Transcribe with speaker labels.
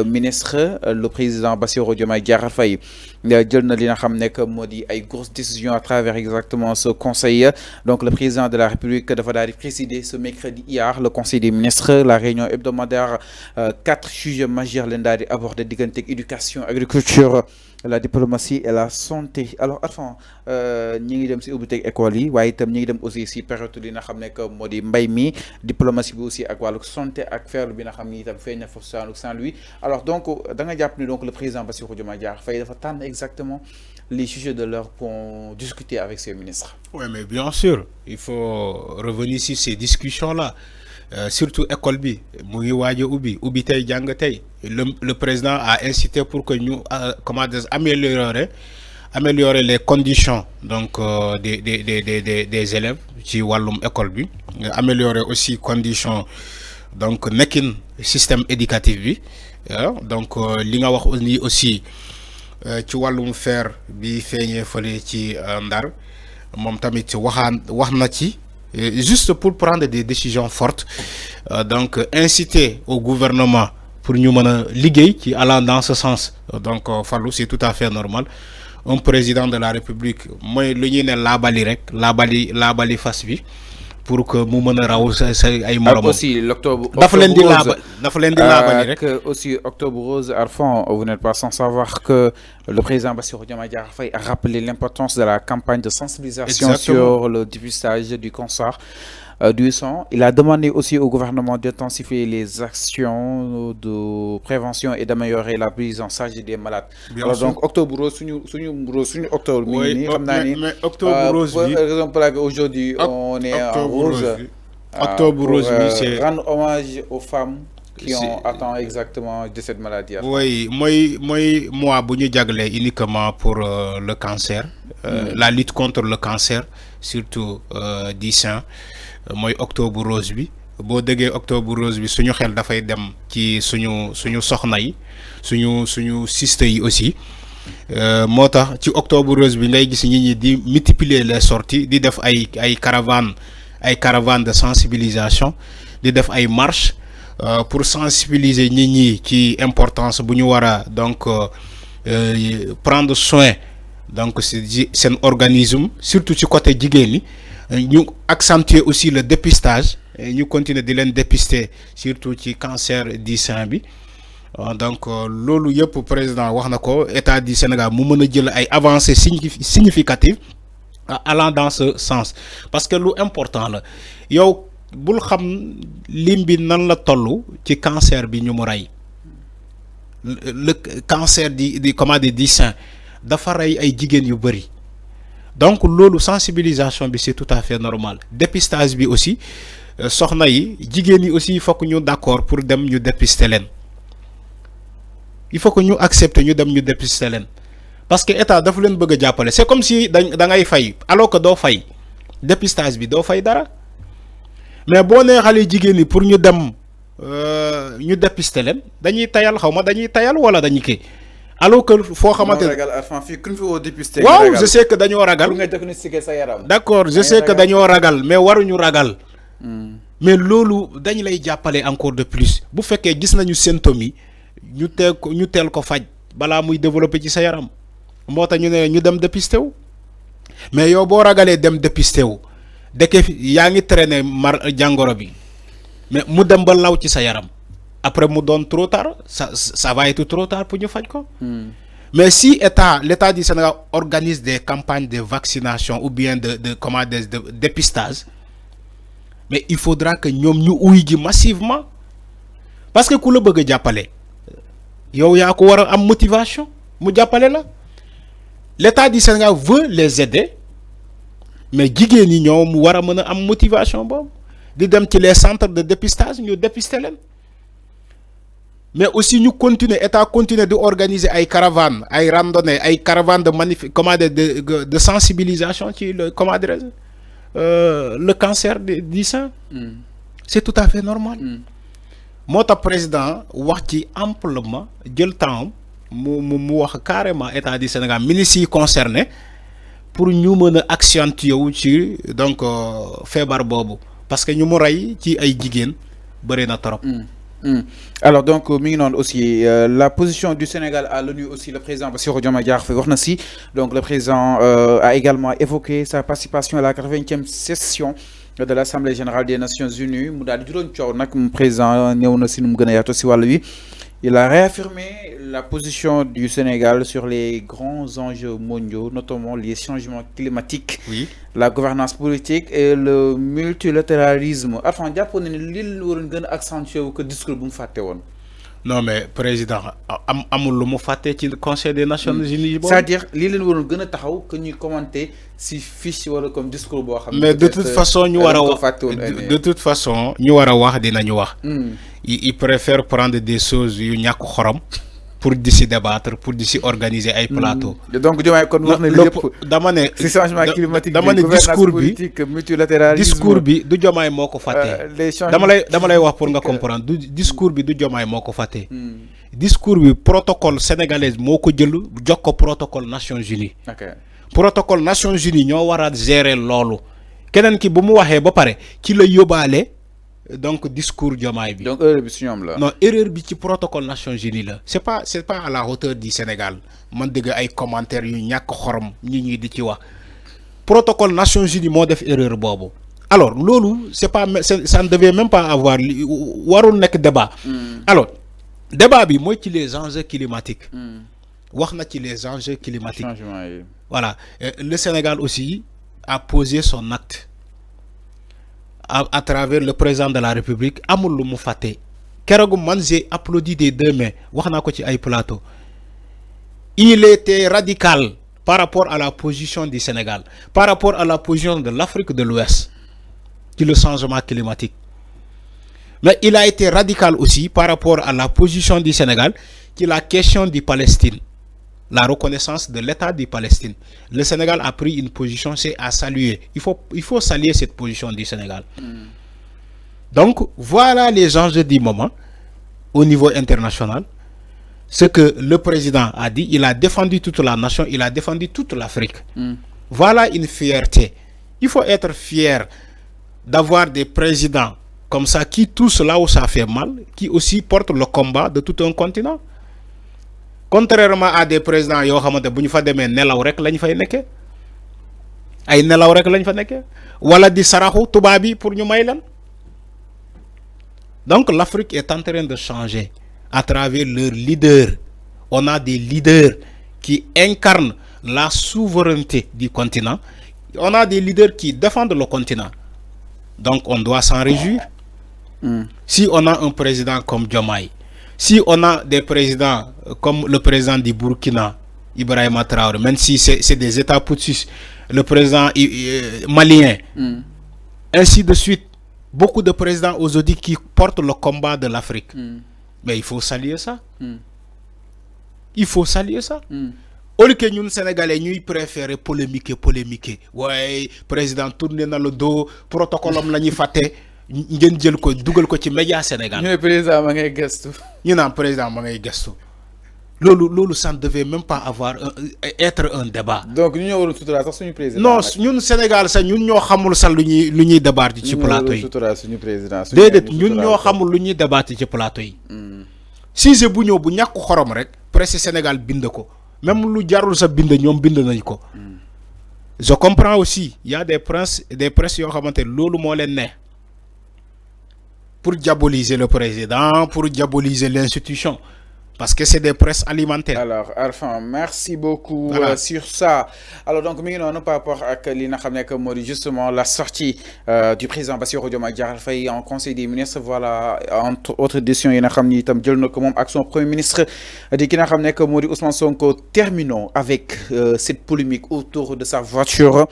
Speaker 1: ministre le président Bassirou Diomaye Diakhar Faye jël na li nga xam nekk moo di ay grosses décisions à travers exactement ce conseil. Donc le président de la République dafa daal di présider ce mercredi hier le conseil des ministres, la réunion hebdomadaire. 4 sujets majeurs leen daal di aborder diggante éducation, agriculture, la diplomatie et la santé. Alors attends, ñi ngi dem si ubbiteg école yi waaye itam ñi ngi dem aussi si période li nga xam nekk moo di mbay mi, diplomatie bi aussi ak wàllu santé ak feerlu bi nga xam ni itam feeñ na foofu Saint-Louis. Alors donc da nga jàpp ni donc le président Bassirou Diomaye Diakhar Faye dafa tànn exactement les sujets de l'heure pour discuter avec ses ministres.
Speaker 2: Oui, mais bien sûr, il faut revenir sur ces discussions-là. Surtout école bi mu ngi waaj a ubbi tey jàng tey le président a incité pour que ñu comment dire améliorer les conditions donc des élèves ci wàllum école bi améliorer aussi conditions donc nekkin système éducatif bi donc li nga wax aussi ci wàllum fer bi feeñee fële ci Ndar moom tamit wax na ci juste pour prendre des décisions fortes donc inciter au gouvernement pour ñu mën a liggéey ci allant dans ce sens. Donc Fallou, c'est tout à fait normal un président de la République mooy lu ñuy ne laabali fas bi pour que mu mën a raw sa ay moromam.
Speaker 1: Aussi l'octobre
Speaker 2: dafa leen di laabali rek.
Speaker 1: Aussi octobre rose, Arfan, vous n'êtes pas sans savoir que le président Bassirou Diomaye Diakhar Faye a rappelé l'importance de la campagne de sensibilisation. Exactement. Sur le dépistage du cancer du sang. Il a demandé aussi au gouvernement d'intensifier les actions de prévention et d'améliorer la prise en charge des malades. Bien alors sûr. Donc octobre rose suñu octobre.
Speaker 2: Oui, mais octobre rose bi
Speaker 1: raison pour laquelle aujourd'hui on est en rose.
Speaker 2: Octobre rose bi c'est
Speaker 1: rendre hommage aux femmes qui ont atteint exactement de cette maladie.
Speaker 2: Oui, moi bu ñu jaglé uniquement pour le cancer, la lutte contre le cancer surtout du sein. Mooy octobre rose bi boo déggee octobre rose bi suñu xel dafay dem ci suñu soxna yi suñu siste yi aussi moo tax ci octobre rose bi ngay gis nit ñi di multiplier les sorties di def ay caravane de sensibilisation di def ay marches pour sensibiliser nit ñi ci importance bu ñu war a donc prendre soin donc seen organisme surtout ci côté jigéen ñi. Ñu accentuer aussi le dépistage ñu continuer di leen dépister surtout ci cancer du sein bi donc loolu yëpp président wax na ko état du Sénégal mu mën a jël ay avancées significatives allant dans ce sens parce que lu important la yow bul xam lim bi nan la toll ci cancer bi ñu mu rey le cancer du sein dafa rey ay jigéen yu bëri. Donc loolu sensibilisation bi c'est tout à fait normal dépistage bi aussi soxna yi jigéen yi aussi il faut que ñu d'accord pour dem ñu dépister leen il faut que ñu accepter ñu dem ñu dépister leen parce que état dafa leen bëgg a jàppale c'est comme si da ngay fay alors que doo fay dépistage bi doo fay dara mais boo nee xale jigéen yi pour ñu dem ñu dépister leen dañuy tayal wala dañuy kii. Alors que foo xamante ne waaw je sais que dañoo ragal
Speaker 1: pour nga diagnostiquer sa yaram.
Speaker 2: D'accord je sais que dañoo ragal mais waruñu ragal. Mais loolu dañ lay jàppale encore de plus bu fekkee gis nañu symptômes yi ñu teel ko faj balaa muy développer ci sa yaram moo tax ñu ne ñu dem dépister wu mais yow boo ragalee dem dépister wu dëkk yaa ngi traîner jàngoro bi mais mu dem ba law ci sa yaram. Après mu doon trop tard ça va être trop tard pour ñu faj ko. Mais si l'état du Sénégal organise des campagnes de vaccination ou bien de dépistage mais il faudra que ñoom ñu uy ji massivement parce que ku la bëgg a jàppale yow yaa ko war a am motivation mu jàppale la l'état du Sénégal veut les aider mais jigéen ñi ñoo mu war a mën a am motivation boobu di dem ci les centres de dépistage ñu dépister leen. Mais aussi nous continuer d'organiser ay caravanes, ay randonnées, ay caravanes de sensibilisation ci le le cancer du sein. C'est tout à fait normal. Moo tax président wax ci amplement jël temps mu wax carrément état du Sénégal ministres yi concernés pour ñu mën a accentuer wu ci donc feebar boobu parce que ñu mu rey ci ay jigéen bëri na trop.
Speaker 1: Alors donc mi ngi aussi la position du Sénégal à l'ONU aussi le président Bassirou Diomaye Diakhar Faye wax na si donc le président a également évoqué sa participation à la 80e session de l'Assemblée générale des Nations Unies mu daal di juróon coow nag président ñëw na si nu mu gën a yaatu si wàll wi. Il a réaffirmé la position du Sénégal sur les grands enjeux mondiaux, notamment les changements climatiques,
Speaker 2: oui,
Speaker 1: la gouvernance politique et le multilatéralisme. Enfin, jàpp na ne li la waroon gën a accentué wu que discours bu mu fàtte woon.
Speaker 2: Non mais président amul lu mu fàtte ci conseil des nations unies.
Speaker 1: C'est-à-dire li leen waroon gën a taxaw que ñuy commenter si fiche wala comme discours boo xam ne.
Speaker 2: Mais de toute façon ñu war a wax de toute façon ñu war a wax dinañu wax. Il préfère prendre des choses yu ñàkk xorom pour d'ici débattre pour d'ici organiser ay plateau.
Speaker 1: Donc Diomaye kon wax na lépp
Speaker 2: dama ne
Speaker 1: si changement climatique
Speaker 2: dama ne discours bi
Speaker 1: multilatéralisme
Speaker 2: discours bi du Diomaye moo ko fàtte. dama lay wax pour nga comprendre du discours bi du Diomaye moo ko fàtte. Discours bi protocole sénégalais moo ko jël jox ko protocole Nations Unies. Protocole Nations Unies ñoo war a gérer loolu keneen ki bu mu waxee ba pare ci la yóbbaale. Donc discours Diomaye bi.
Speaker 1: Donc erreur bi si ñoom la.
Speaker 2: Non erreur bi ci protocole Nations Unies la. C'est pas à la hauteur du Sénégal man dégg ay commentaires yu ñàkk xorom ñi di ci wax protocole Nations Unies moo def erreur boobu. Alors loolu ça ne devait même pas avoir warul nekk débat. Alors débat bi mooy ci les enjeux climatiques. wax na ci les enjeux climatiques.
Speaker 1: Changement yi. Voilà
Speaker 2: le Sénégal aussi a posé son acte. À travers le président de la République amul lu mu fàtte keroog man j'ai applaudi des deux mains wax naa ko ci ay plateau il était radical par rapport à la position du Sénégal par rapport à la position de l'Afrique de l'Ouest qui le changement climatique mais il a été radical aussi par rapport à la position du Sénégal qui la question du Palestine la reconnaissance de l'État du Palestine. Le Sénégal a pris une position, c'est à saluer. Il faut saluer cette position du Sénégal. Donc, voilà les enjeux du moment au niveau international. Ce que le président a dit, il a défendu toute la nation, il a défendu toute l'Afrique. Voilà une fierté. Il faut être fier d'avoir des présidents comme ça qui touchent là où ça fait mal, qui aussi portent le combat de tout un continent. Contrairement à des présidents yoo xamante bu ñu fa demee nelaw rek lañ fay nekkee ay nelaw rek lañ fa nekkee wala di saraxu tubaab bi pour ñu may leen. Donc l'Afrique est en train de changer à travers leurs leaders. On a des leaders qui incarnent la souveraineté du continent. On a des leaders qui défendent le continent. Donc on doit s'en réjouir. Si on a un président comme Diomaye, si on a des présidents comme le président du Burkina, Ibrahima Traoré, même si c'est des États putschistes, le président malien, ainsi de suite, beaucoup de présidents aujourd'hui qui portent le combat de l'Afrique. Mais il faut saluer ça. Il faut saluer ça. Au lieu que nous, Sénégalais, nous préférons polémiquer. Ouais, président tourné dans le dos, protocole am lañuy faté. Ngeen jël ko dugal ko ci média Sénégal.
Speaker 1: ñu président ma ngay gestu.
Speaker 2: ñu naan président ma ngay gestu. Loolu ça ne devait même pas être un débat.
Speaker 1: Donc ñu ñoo waroon sutura sax suñu président.
Speaker 2: Non ñun Sénégal sax ñun ñoo xamul sax lu ñuy débattre ci plateau yi.
Speaker 1: sutura suñu président.
Speaker 2: déedéet ñun ñoo xamul lu ñuy débattre ci plateau yi. Sujet bu ñëw bu ñàkk xorom rek presse Sénégal bind ko même lu jarul sa bind ñoom bind nañ ko. Je comprends aussi il y a des presses yoo xamante loolu moo leen ne. Pour diaboliser le président, pour diaboliser l'institution. Parce que c'est des presses alimentaires.
Speaker 1: Alors, Arfan, merci beaucoup sur ça. Alors, donc, nous par rapport à justement la sortie du président Bassirou Diomaye Diakhar Faye en Conseil des ministres. Voilà, entre autres décisions, il y a une action Premier ministre de Ousmane Sonko. Terminons avec cette polémique autour de sa voiture.